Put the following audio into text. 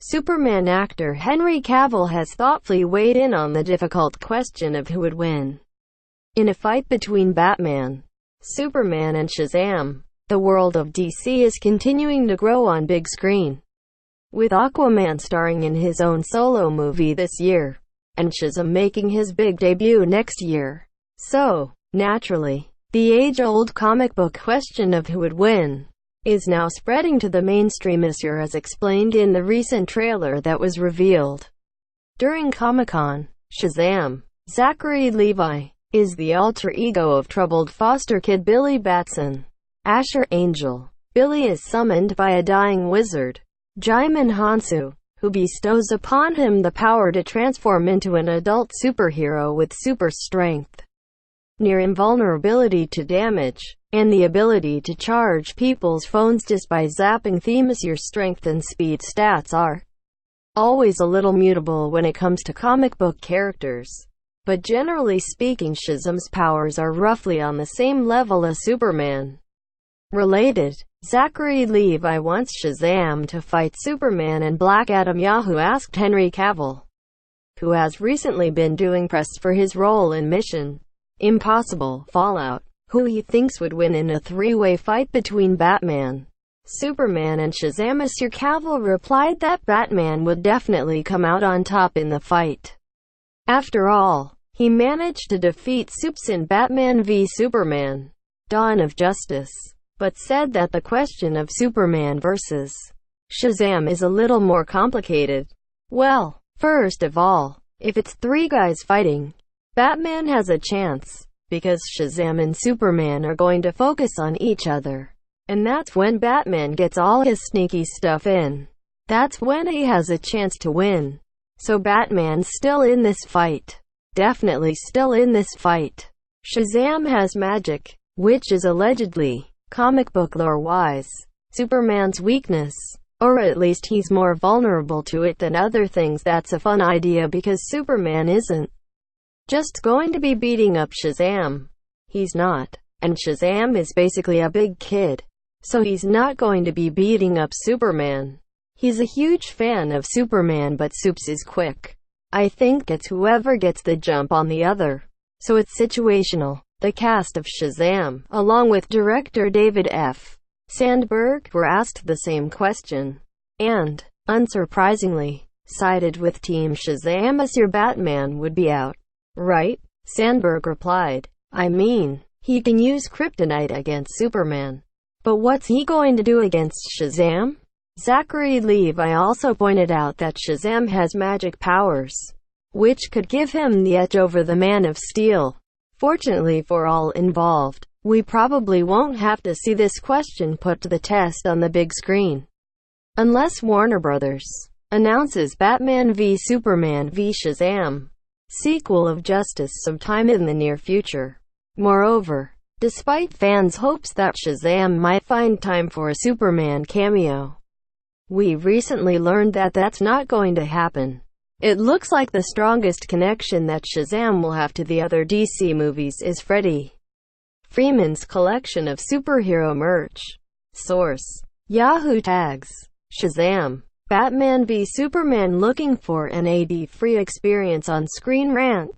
Superman actor Henry Cavill has thoughtfully weighed in on the difficult question of who would win in a fight between Batman, Superman and Shazam. The world of DC is continuing to grow on big screen, with Aquaman starring in his own solo movie this year, and Shazam making his big debut next year. So, naturally, the age-old comic book question of who would win is now spreading to the mainstream this year, as explained in the recent trailer that was revealed during Comic-Con. Shazam, Zachary Levi, is the alter ego of troubled foster kid Billy Batson. Asher Angel. Billy is summoned by a dying wizard, Jaimin Hansu, who bestows upon him the power to transform into an adult superhero with super strength, near invulnerability to damage, and the ability to charge people's phones just by zapping themes. Your strength and speed stats are always a little mutable when it comes to comic book characters, but generally speaking Shazam's powers are roughly on the same level as Superman. Related, Zachary Levi wants Shazam to fight Superman and Black Adam. Yahoo asked Henry Cavill, who has recently been doing press for his role in Mission Impossible Fallout, who he thinks would win in a three-way fight between Batman, Superman and Shazam. Mr. Cavill replied that Batman would definitely come out on top in the fight. After all, he managed to defeat Supes in Batman v Superman: Dawn of Justice, but said that the question of Superman versus Shazam is a little more complicated. Well, first of all, if it's three guys fighting, Batman has a chance, because Shazam and Superman are going to focus on each other. And that's when Batman gets all his sneaky stuff in. That's when he has a chance to win. So Batman's still in this fight. Definitely still in this fight. Shazam has magic, which is allegedly, comic book lore-wise, Superman's weakness. Or at least he's more vulnerable to it than other things. That's a fun idea because Superman isn't just going to be beating up Shazam. He's not. And Shazam is basically a big kid, so he's not going to be beating up Superman. He's a huge fan of Superman, but Supes is quick. I think it's whoever gets the jump on the other. So it's situational. The cast of Shazam, along with director David F. Sandberg, were asked the same question, and, unsurprisingly, sided with Team Shazam. As your Batman would be out, right? Sandberg replied, I mean, he can use kryptonite against Superman, but what's he going to do against Shazam? Zachary Levi also pointed out that Shazam has magic powers, which could give him the edge over the Man of Steel. Fortunately for all involved, we probably won't have to see this question put to the test on the big screen, unless Warner Brothers announces Batman v Superman v Shazam sequel of Justice sometime in the near future. Moreover, despite fans' hopes that Shazam might find time for a Superman cameo, we recently learned that that's not going to happen. It looks like the strongest connection that Shazam will have to the other DC movies is Freddie Freeman's collection of superhero merch. Source: Yahoo tags Shazam, Batman v Superman. Looking for an ad-free experience on Screen Rant.